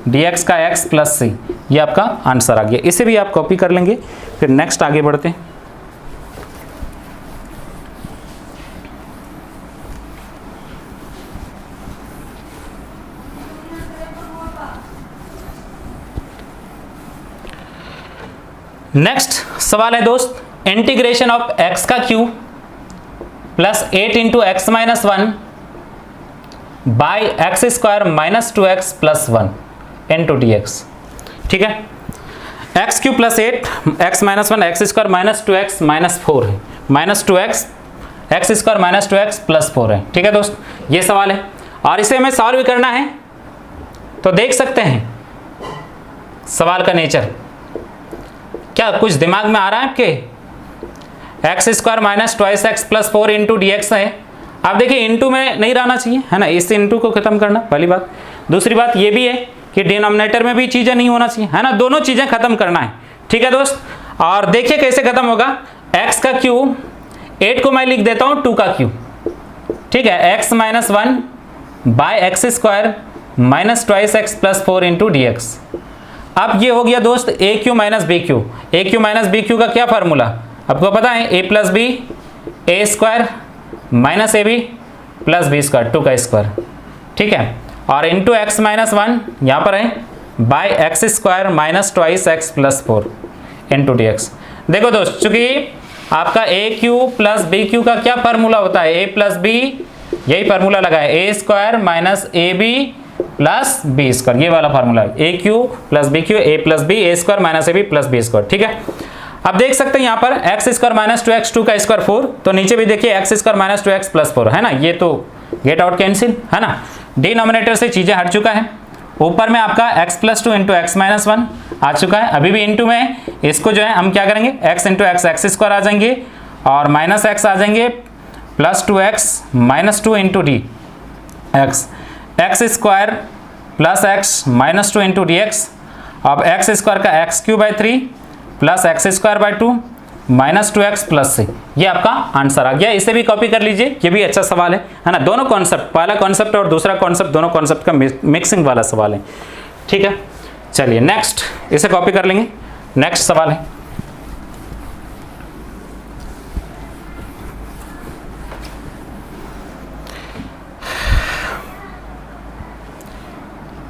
d x का एक्स प्लस सी, ये आपका आंसर आ गया। इसे भी आप कॉपी कर लेंगे, फिर नेक्स्ट आगे बढ़ते हैं। नेक्स्ट सवाल है दोस्त, इंटीग्रेशन ऑफ एक्स का cube plus 8 into x minus 1 by x square minus 2x plus 1 into d x. ठीक है, x cube plus 8 x minus 1 x square minus 2x minus 4 है, minus 2x x square minus 2x plus 4 है। ठीक है दोस्त, ये सवाल है और इसे हमें सॉल्व करना है, तो देख सकते हैं सवाल का नेचर। क्या कुछ दिमाग में आ रहा है आपके, x square minus 2x plus 4 into d x है। आप देखिए इंटू में नहीं रहना चाहिए, है ना, इस इंटू को खत्म करना पहली बात। दूसरी बात ये भी है कि डिनोमिनेटर में भी चीज़ें नहीं होना चाहिए, है ना, दोनों चीज़ें खत्म करना है। ठीक है दोस्त, और देखिए कैसे खत्म होगा, एक्स का क्यूब 8 को मैं लिख देता हूँ 2 का क्यूब। ठीक है, x minus 1 by x square minus 2x plus 4 into d x. अब ये हो गया दोस्त a cube minus b cube. A cube minus b cube का क्या फार्मूला आपको पता है, a plus b a square minus a b plus b square 2 का स्क्वायर। ठीक है, और इंटू एक्स माइनस 1 यहाँ पर है by x square minus twice x plus 4 into d x. देखो दोस्त, चूंकि आपका a cube plus b cube का क्या फार्मूला होता है, ए प्लस बी, यही फार्मूला लगा है, a square minus a b plus b square, ये वाला फार्मूला है, a cube plus b cube, a plus b, a square minus a b plus b square. ठीक है, अब देख सकते हैं यहाँ पर एक्स स्क्वायर माइनस 2x 2 का स्क्वायर 4, तो नीचे भी देखिए x square minus 2x plus 4 है ना, ये तो गेट आउट कैंसिल है ना, डिनोमिनेटर से चीजें हट चुका है। ऊपर में आपका x plus 2 into x minus 1 आ चुका है, अभी भी इंटू में, इसको जो है हम क्या करेंगे, x into x x square आ जाएंगे और माइनस एक्स आ जाएंगे plus 2x minus 2 into d x, x square plus x minus 2 into d x, अब एक्स स्क्वायर का x cube by 3 plus x square by 2 minus 2x plus से, ये आपका आंसर आ गया। इसे भी कॉपी कर लीजिए, ये भी अच्छा सवाल है ना, दोनों कॉन्सेप्ट, पहला कॉन्सेप्ट और दूसरा कॉन्सेप्ट, दोनों कॉन्सेप्ट का मिक्सिंग वाला सवाल है। ठीक है, चलिए नेक्स्ट, इसे कॉपी कर लेंगे, नेक्स्ट सवाल है।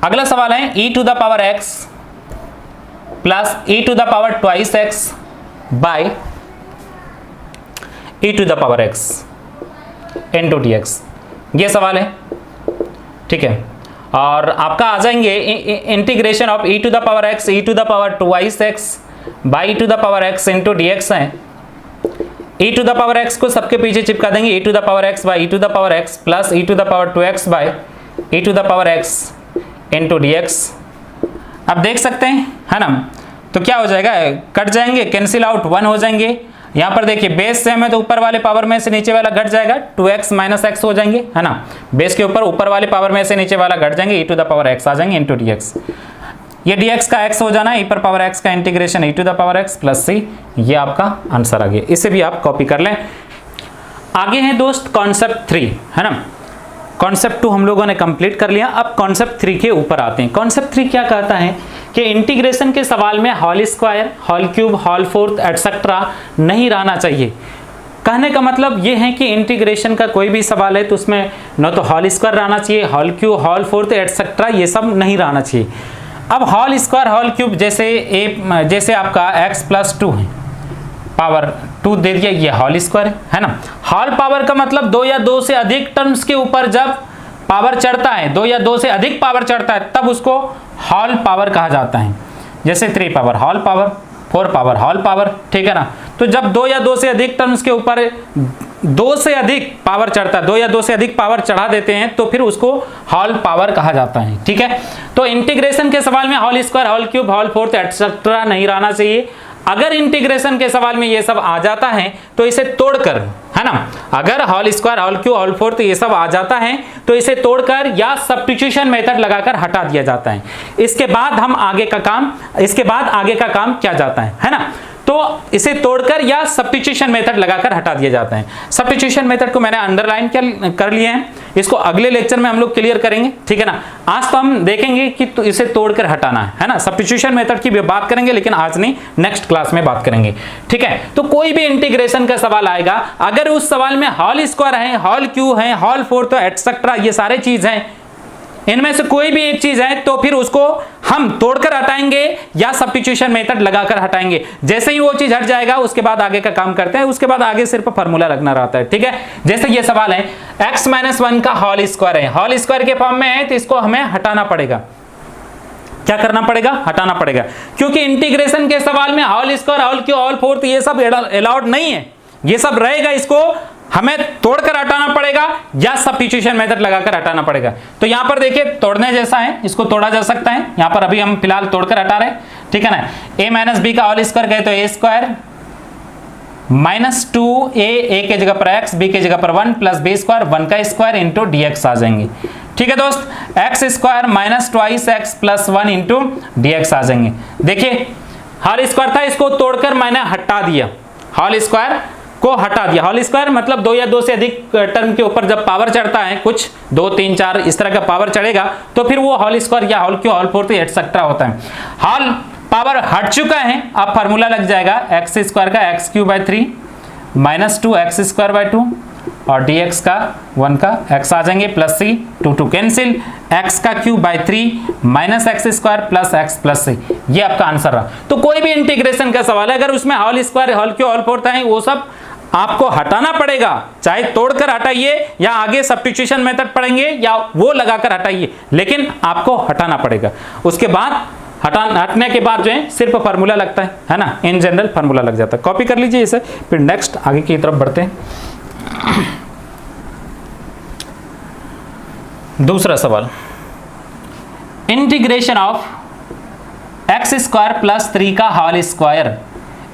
अगला सवाल है e to the power x plus e to the power twice x by e to the power x into d x, ये सवाल है। ठीक है, और आपका आ जाएंगे integration of e to the power x e to the power twice x by e to the power x into d x है। e to the power x को सबके पीछे चिपका देंगे, e to the power x by e to the power x plus e to the power 2x by e to the power x into d x. अब देख सकते हैं है ना, तो क्या हो जाएगा, कट जाएंगे, कैंसिल आउट, 1 हो जाएंगे। यहाँ पर देखिए बेस सेम है तो ऊपर वाले पावर में से नीचे वाला घट जाएगा, 2x माइनस एक्स हो जाएंगे है ना, बेस के ऊपर वाले पावर में से नीचे वाला घट जाएंगे, e to the power x आ जाएंगे इंटू डी एक्स। ये dx का x हो जाना, e पर पावर x का integration e to the power x plus c, ये आपका आंसर आ गया। इसे भी आप कॉपी कर लें। आगे है दोस्त कॉन्सेप्ट 3 है ना, कॉन्सेप्ट 2 हम लोगों ने कंप्लीट कर लिया, अब कॉन्सेप्ट 3 के ऊपर आते हैं। कॉन्सेप्ट 3 क्या कहता है कि इंटीग्रेशन के सवाल में whole square, whole cube, whole fourth etcetera नहीं रहना चाहिए। कहने का मतलब ये है कि इंटीग्रेशन का कोई भी सवाल है तो उसमें न तो होल स्क्वायर रहना चाहिए, whole cube, whole fourth etcetera ये सब नहीं रहना चाहिए। अब होल स्क्वायर, होल क्यूब, जैसे आपका x प्लस 2 है, पावर 2 दे दिया, ये होल स्क्वायर है ना। होल पावर का मतलब 2 या 2 से अधिक टर्म्स के ऊपर जब पावर चढ़ता है, 2 या 2 से अधिक पावर चढ़ता है तब उसको होल पावर कहा जाता है। जैसे 3 power whole power, 4 power whole power, ठीक है ना। तो जब 2 या 2 से अधिक टर्म्स के ऊपर 2 से अधिक पावर चढ़ता है, 2 या 2 से अधिक पावर चढ़ा देते हैं तो फिर उसको होल पावर कहा जाता है। ठीक है, तो इंटीग्रेशन के सवाल में whole square, whole cube, whole fourth etcetera नहीं रहना चाहिए। अगर इंटीग्रेशन के सवाल में ये सब आ जाता है तो इसे तोड़कर, है ना, अगर whole square, whole cube, whole fourth ये सब आ जाता है तो इसे तोड़कर या सब्स्टिट्यूशन मेथड लगाकर हटा दिया जाता है। इसके बाद आगे का काम किया जाता है ना, तो इसे तोड़कर या सब्स्टिट्यूशन मेथड लगाकर हटा दिया जाता है। सब्स्टिट्यूशन मेथड को मैंने अंडरलाइन कर लिए हैं, इसको अगले लेक्चर में हम लोग क्लियर करेंगे। ठीक है ना, आज तो हम देखेंगे कि तो इसे तोड़कर हटाना है ना, सब्स्टिट्यूशन मेथड की भी बात करेंगे लेकिन आज नहीं, नेक्स्ट क्लास में बात करेंगे। ठीक है, तो कोई भी इंटीग्रेशन का सवाल आएगा, अगर उस सवाल में होल स्क्वायर है, होल क्यूब है, होल फोर्थ एटसेट्रा ये सारे चीज हैं, इनमें से कोई भी एक चीज है तो फिर उसको हम तोड़कर हटाएंगे या सब्स्टिट्यूशन मेथड लगाकर हटाएंगे। जैसे ही वो चीज हट जाएगा उसके बाद आगे का काम करते हैं, उसके बाद आगे सिर्फ फार्मूला लगना रहता है। ठीक है, जैसे ये सवाल है x माइनस 1 का होल स्क्वायर है, होल स्क्वायर के फॉर्म में है तो इसको हमें हटाना पड़ेगा। क्या करना पड़ेगा? हटाना पड़ेगा, क्योंकि इंटीग्रेशन के सवाल में whole square, whole cube, whole fourth ये सब अलाउड नहीं है, ये सब रहेगा, इसको हमें तोड़कर हटाना पड़ेगा या सब्स्टिट्यूशन मेथड लगाकर हटाना पड़ेगा। तो यहां पर देखिए तोड़ने जैसा है, इसको तोड़ा जा सकता है, यहां पर अभी हम फिलहाल तोड़कर हटा रहे हैं। ठीक है ना, a माइनस बी का होल स्क्वायर कहे तो a स्क्वायर माइनस 2a के जगह पर x, b के जगह पर 1 प्लस b स्क्वायर, 1 का स्क्वायर इंटू dx आ जाएंगे। ठीक है दोस्त, x square minus twice x plus 1 into dx आ जाएंगे। देखिए होल स्क्वायर था, इसको तोड़कर मैंने हटा दिया, होल स्क्वायर को हटा दिया। होल स्क्वायर मतलब 2 या 2 से अधिक टर्म के ऊपर जब पावर चढ़ता है, कुछ 2, 3, 4 इस तरह का पावर चढ़ेगा तो फिर वो होल स्क्वायर या whole cube, whole fourth etcetera होता है। होल पावर हट चुका है, अब फार्मूला लग जाएगा x स्क्वायर का x cube by 3 minus 2x square by 2 और dx का 1 का x आ जाएंगे प्लस सी, 2 2 कैंसिल, x का cube by 3 minus x square plus x plus c, ये आपका आंसर रहा। तो कोई भी इंटीग्रेशन का सवाल है, अगर उसमें whole square whole cube whole fourth है, वो सब आपको हटाना पड़ेगा, चाहे तोड़कर हटाइए या आगे सब्स्टिट्यूशन मेथड पढ़ेंगे या वो लगाकर हटाइए, लेकिन आपको हटाना पड़ेगा। उसके बाद हटने के बाद जो है सिर्फ फार्मूला लगता है ना, इन जनरल फार्मूला लग जाता है। कॉपी कर लीजिए इसे, फिर नेक्स्ट आगे की तरफ बढ़ते हैं। दूसरा सवाल, integration of x square plus 3 का होल स्क्वायर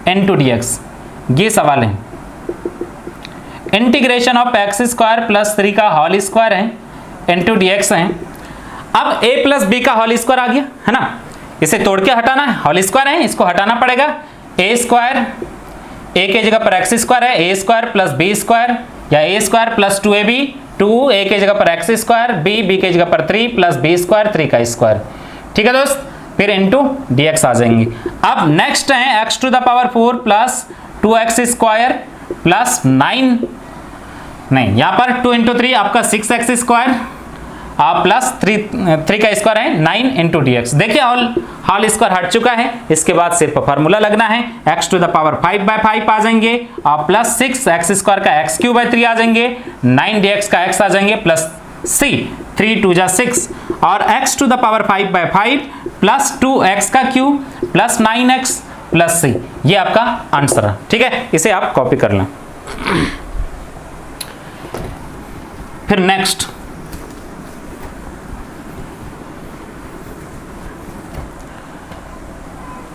इनटू डीएक्स, ये सवाल है। Integration of x square plus 3 का होल स्क्वायर है इनटू डीएक्स है। अब a प्लस बी का होल स्क्वायर आ गया है ना, इसे तोड़ के हटाना है, होल स्क्वायर है, इसको हटाना पड़ेगा। ए स्क्वायर, ए के जगह पर एक्स स्क्वायर है, a square plus b square, या ए स्क्वायर प्लस 2ab, 2 ए के जगह पर एक्स स्क्वायर, बी के जगह पर 3 प्लस बी स्क्वायर, 3 का स्क्वायर। ठीक है दोस्त, फिर इंटू डीएक्स आ जाएंगे। अब नेक्स्ट है x to the power 4 plus 2x square plus 9, नहीं यहाँ पर 2 इंटू 3 आपका 6x स्क्वायर प्लस 3 का स्क्वायर है 9 इंटू डीएक्स। देखिए होल स्क्वायर हट चुका है, इसके बाद सिर्फ फार्मूला लगना है, x टू द पावर 5/5 आ जाएंगे और प्लस 6x स्क्वायर का x क्यूब बाई 3 आ जाएंगे, 9 dx का x आ जाएंगे प्लस c, 3 2 जा 6 और x to the power 5/5 plus 2x का cube plus 9x plus c, ये आपका आंसर है। ठीक है, इसे आप कॉपी कर लें। फिर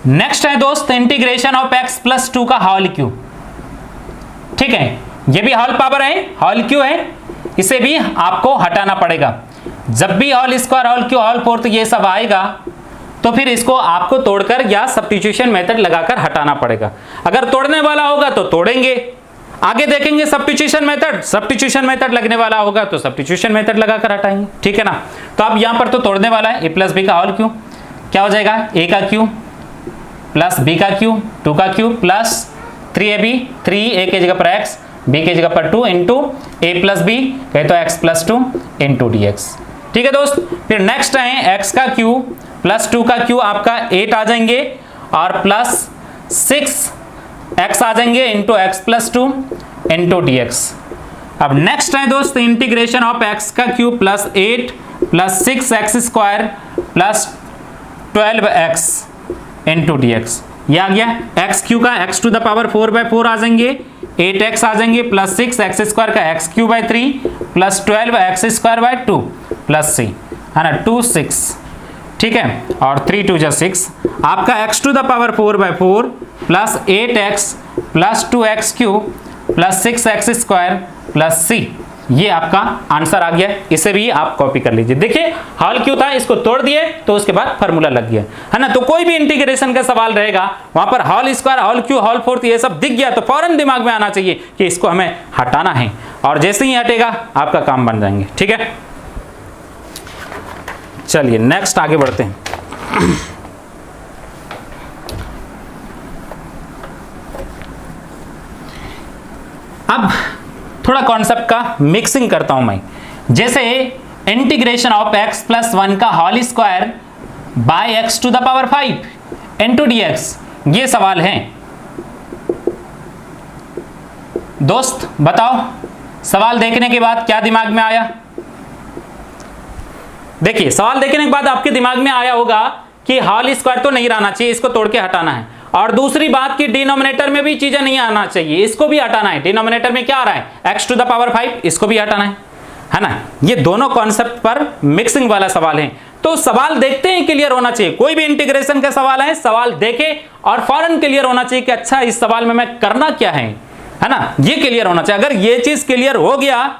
नेक्स्ट है दोस्त इंटीग्रेशन ऑफ x प्लस 2 का होल क्यूब। ठीक है, ये भी होल पावर है, होल क्यूब है, इसे भी आपको हटाना पड़ेगा। जब भी whole square whole cube whole fourth ये सब आएगा तो फिर इसको आपको तोड़कर या सब्स्टिट्यूशन मेथड लगाकर हटाना पड़ेगा। अगर तोड़ने वाला होगा तो तोड़ेंगे, आगे देखेंगे सब्स्टिट्यूशन मेथड लगने वाला होगा तो सब्स्टिट्यूशन मेथड लगाकर हटाएंगे। ठीक है ना, तो अब यहां पर तो तोड़ने वाला है, a प्लस बी का होल क्यूब क्या हो जाएगा, a का क्यूब प्लस b का क्यूब 2 का क्यूब प्लस 3ab, 3 a के जगह पर x, b के जगह पर 2 इंटू a प्लस बी कहे तो x प्लस 2 इंटू dx। ठीक है दोस्त, फिर नेक्स्ट है x का क्यूब प्लस 2 का क्यूब आपका 8 आ जाएंगे और प्लस 6x आ जाएंगे into x plus 2 into dx। अब नेक्स्ट है दोस्त इंटीग्रेशन ऑफ x का cube plus 8 plus 6x square plus 12x into dx, ये आ गया। एक्स क्यू का x टू द पावर 4/4 आ जाएंगे, 8x आ जाएंगे प्लस 6x स्क्वायर का x Q by 3 plus 12x square by 2 plus c है ना, 2 6। ठीक है, और 3 2 जा 6 आपका x to the power 4/4 plus 8x plus 2x cube plus 6x square plus c, ये आपका आंसर आ गया। इसे भी आप कॉपी कर लीजिए। देखिए होल क्यों था, इसको तोड़ दिए तो उसके बाद फार्मूला लग गया है ना। तो कोई भी इंटीग्रेशन का सवाल रहेगा वहां पर whole square whole cube whole fourth ये सब दिख गया तो फौरन दिमाग में आना चाहिए कि इसको हमें हटाना है, और जैसे ही हटेगा आपका काम बन जाएंगे। ठीक है, चलिए नेक्स्ट आगे बढ़ते हैं। अब थोड़ा कॉन्सेप्ट का मिक्सिंग करता हूं मैं, जैसे इंटीग्रेशन ऑफ x प्लस 1 का whole square by x to the power 5 into dx, ये सवाल है। दोस्त बताओ सवाल देखने के बाद क्या दिमाग में आया? देखिए सवाल देखने के बाद आपके दिमाग में आया होगा कि होल स्क्वायर तो नहीं रहना चाहिए, इसको तोड़ के हटाना है, और दूसरी बात कि डिनोमिनेटर में भी चीजें नहीं आना चाहिए, इसको भी हटाना है। डिनोमिनेटर में क्या आ रहा है x टू द पावर 5, इसको भी हटाना है ना। ये दोनों कॉन्सेप्ट पर मिक्सिंग वाला सवाल है, तो सवाल देखते हैं क्लियर होना चाहिए। कोई भी इंटीग्रेशन का सवाल है, सवाल देखे और फौरन क्लियर होना चाहिए कि अच्छा इस सवाल में मैं करना क्या है ना, ये क्लियर होना चाहिए। अगर ये चीज क्लियर हो गया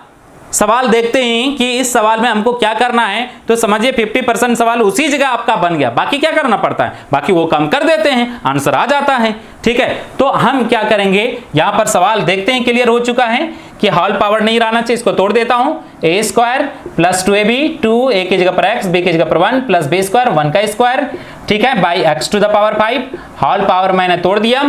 सवाल देखते हैं कि इस सवाल में हमको क्या करना है, तो समझिए 50% सवाल उसी जगह आपका बन गया। बाकी क्या करना पड़ता है, बाकी वो काम कर देते हैं, आंसर आ जाता है। ठीक है, तो हम क्या करेंगे, यहां पर सवाल देखते हैं क्लियर हो चुका है कि होल पावर नहीं रहना चाहिए, इसको तोड़ देता हूं। a square plus 2ab, 2 a की जगह पर x, b की जगह पर 1 प्लस b स्क्वायर 1 का स्क्वायर, ठीक है, by x to the power 5, whole power मैंने तोड़ दिया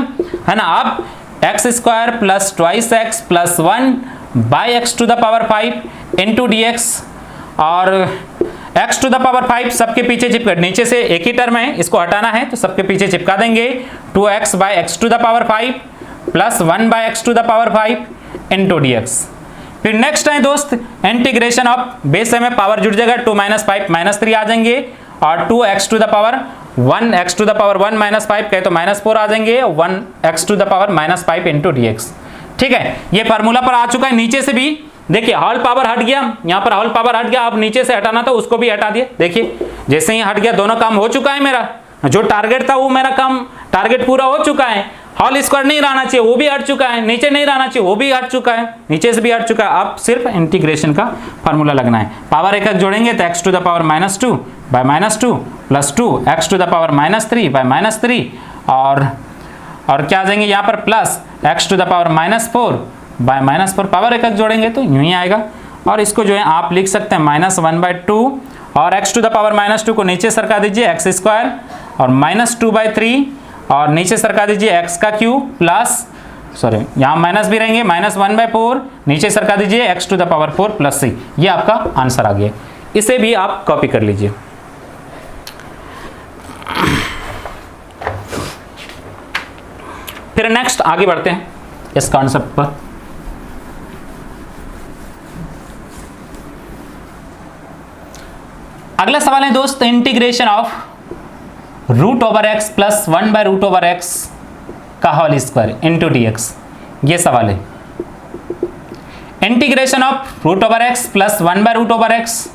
है ना। अब x स्क्वायर plus 2x plus 1 by x to the power 5 into d x, और x टू द पावर 5 सबके पीछे चिपका, नीचे से एक ही टर्म है, इसको हटाना है तो सबके पीछे चिपका देंगे 2x by x to the power 5 plus 1 by x to the power 5 into d x. फिर नेक्स्ट है दोस्त इंटीग्रेशन ऑफ, बेस में पावर जुड़ जाएगा, 2 माइनस 5 माइनस 3 आ जाएंगे, और 2x to the power 1 x to the power 1 minus 5 कहे तो माइनस 4 आ जाएंगे, 1x to the power minus 5 into d x. ठीक है, ये फार्मूला पर आ चुका है। नीचे से भी देखिए होल पावर हट गया, यहाँ पर होल पावर हट गया, अब नीचे से हटाना था उसको भी हटा दिए। देखिए जैसे ही हट गया दोनों काम हो चुका है, मेरा जो टारगेट था वो मेरा काम टारगेट पूरा हो चुका है। होल स्क्वायर नहीं रहना चाहिए वो भी हट चुका है, नीचे नहीं रहना चाहिए वो भी हट चुका है, नीचे से भी हट चुका है। अब सिर्फ इंटीग्रेशन का फार्मूला लगना है। पावर एक एक जोड़ेंगे तो x to the power -2 by -2 plus 2 x to the power -3 by -3, और क्या आ जाएंगे यहाँ पर plus x to the power -4 by -4। Power एक एक जोड़ेंगे तो यूं ही आएगा, और इसको जो है आप लिख सकते हैं -1/2, और x टू द पावर -2 को नीचे सरका दीजिए x स्क्वायर, और -2/3 और नीचे सरका दीजिए x का क्यूब प्लस, सॉरी यहाँ माइनस भी रहेंगे, -1/4 नीचे सरका दीजिए x to the power 4 plus c। ये आपका आंसर आ गया, इसे भी आप कॉपी कर लीजिए। फिर नेक्स्ट आगे बढ़ते हैं इस कॉन्सेप्ट पर। अगला सवाल है दोस्त integration of √x plus 1/√x का whole square into d x. ये सवाल है integration of √x plus 1/√x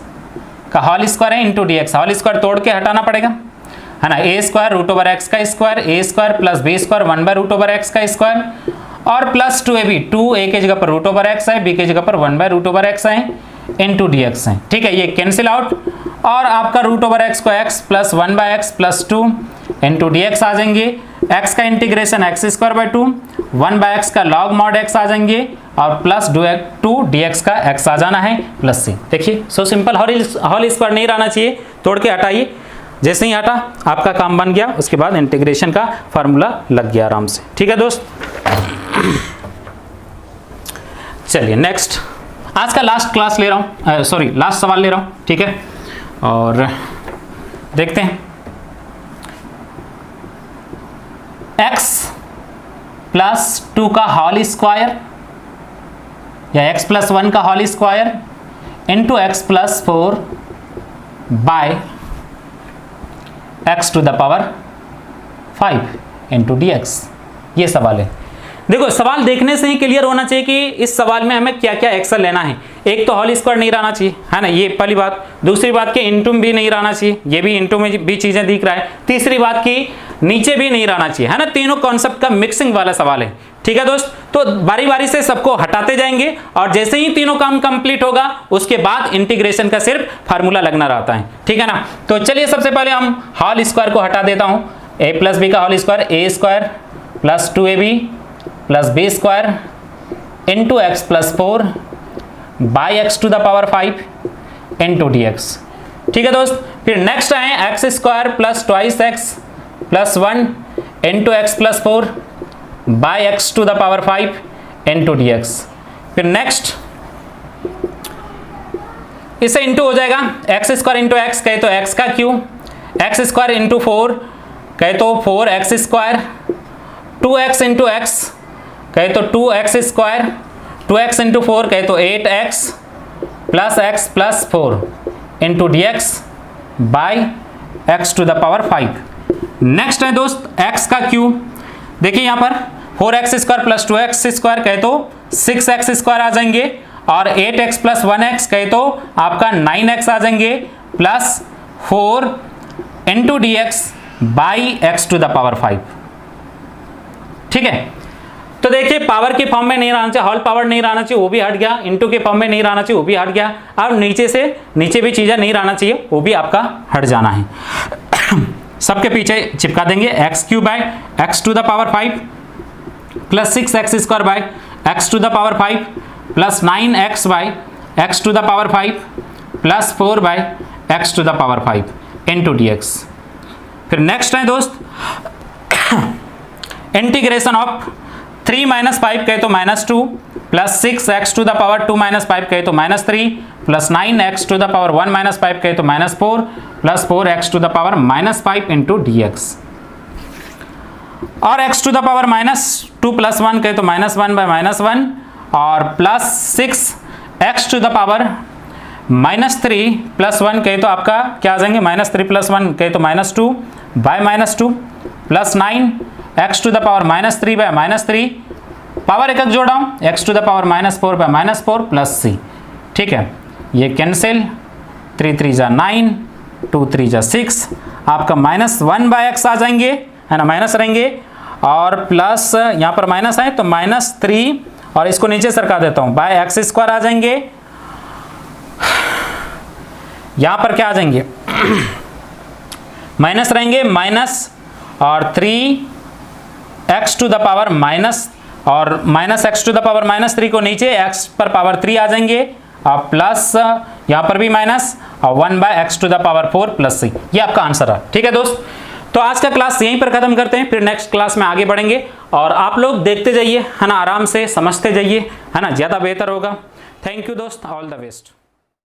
का होल स्क्वायर है into d x. Whole square तोड़ के हटाना पड़ेगा है ना, a स्क्वायर √x का square, a square plus b square 1/√x का स्क्वायर, और प्लस 2ab, 2a के जगह पर √x है, b के जगह पर 1/√x है इंटू डी एक्स है। ठीक है, ये कैंसिल आउट, और आपका √x को x plus 1/x plus 2 into d x आ जाएंगे। x का इंटीग्रेशन x²/2, 1/x का लॉग मॉड x आ जाएंगे, और प्लस 2 dx का x आ जाना है प्लस c। देखिए सो सिंपल, होल स्क्वायर नहीं रहना चाहिए, तोड़ के हटाइए, जैसे ही हटा आपका काम बन गया, उसके बाद इंटीग्रेशन का फार्मूला लग गया आराम से। ठीक है दोस्त, चलिए नेक्स्ट आज का लास्ट क्लास ले रहा हूँ, सॉरी लास्ट सवाल ले रहा हूँ। ठीक है, और देखते हैं x प्लस 2 का होल स्क्वायर या x प्लस 1 का whole square into x plus 4 by x to the power 5 into d x. ये सवाल है। देखो सवाल देखने से ही क्लियर होना चाहिए कि इस सवाल में हमें क्या क्या एक्शन लेना है। एक तो होल स्क्वायर नहीं रहना चाहिए है ना, ये पहली बात। दूसरी बात कि इंटू भी नहीं रहना चाहिए, ये भी इंटू में भी चीजें दिख रहा है। तीसरी बात कि नीचे भी नहीं रहना चाहिए है ना। तीनों कॉन्सेप्ट का मिक्सिंग वाला सवाल है। ठीक है दोस्त, तो बारी बारी से सबको हटाते जाएंगे, और जैसे ही तीनों काम कंप्लीट होगा उसके बाद इंटीग्रेशन का सिर्फ फार्मूला लगना रहता है। ठीक है ना, तो चलिए सबसे पहले हम होल स्क्वायर को हटा देता हूं। a प्लस बी का whole square, a square plus 2ab plus b square into x plus 4 by x to the power 5 into d x. ठीक है दोस्त, फिर नेक्स्ट आए x square plus twice x plus 1 into x plus 4 by x to the power 5 into d x. फिर नेक्स्ट इससे इंटू हो जाएगा, एक्स स्क्वायर इंटू एक्स कहे तो एक्स का क्यूब, एक्स स्क्वायर इंटू 4 कहे तो 4x square, 2x into x कहे तो 2x स्क्वायर, 2x इंटू 4 कहे तो 8x plus x plus 4 into d x by x to the power 5। Next है दोस्त x का क्यूब। देखिए यहाँ पर 4x square plus 2x square कहे तो 6x स्क्वायर आ जाएंगे, और 8x प्लस 1x कहे तो आपका 9x आ जाएंगे, plus 4 into d x by x to the power 5। ठीक है, तो देखिए पावर के फॉर्म में नहीं रहना चाहिए, होल पावर नहीं रहना चाहिए, वो भी हट गया। इंटू के फॉर्म में नहीं रहना चाहिए, वो भी हट गया। अब नीचे से नीचे भी चीजें नहीं रहना चाहिए, वो भी आपका हट जाना है। सबके पीछे चिपका देंगे x cube by x to the power 5 plus 6x square by x to the power 5 plus 9x by x to the power 5 plus 4 by x to the power 5 into d x. फिर नेक्स्ट है दोस्त इंटीग्रेशन ऑफ 3 माइनस 5 कहे तो -2 plus 6x to the power 2 minus 5 कहे तो -3 plus 9x to the power 1 minus 5 कहे तो -4 plus 4x to the power -5 into dx। और x to the power -2 plus 1 कहे तो -1/-1 और plus 6x to the power -3 plus 1 कहे तो आपका क्या आ जाएंगे, -3 प्लस 1 कहे तो -2/-2 plus 9x to the power -3/-3 power एक जोड़ा हूं x to the power -4/-4 plus c। ठीक है, ये कैंसिल, 3 3 जा 9, 2 3 जा 6, आपका -1/x आ जाएंगे, है ना, माइनस रहेंगे और प्लस यहाँ पर माइनस है तो -3 और इसको नीचे सरका देता हूं x² आ जाएंगे। यहां पर क्या आ जाएंगे माइनस रहेंगे, माइनस और 3x to the power minus और -x टू द पावर -3 को नीचे x पर पावर 3 आ जाएंगे और प्लस यहां पर भी माइनस और 1/x to the power 4 plus c। ये आपका आंसर है। ठीक है दोस्त, तो आज का क्लास यहीं पर खत्म करते हैं, फिर नेक्स्ट क्लास में आगे बढ़ेंगे और आप लोग देखते जाइए, है ना, आराम से समझते जाइए, है ना, ज्यादा बेहतर होगा। थैंक यू दोस्त, ऑल द बेस्ट।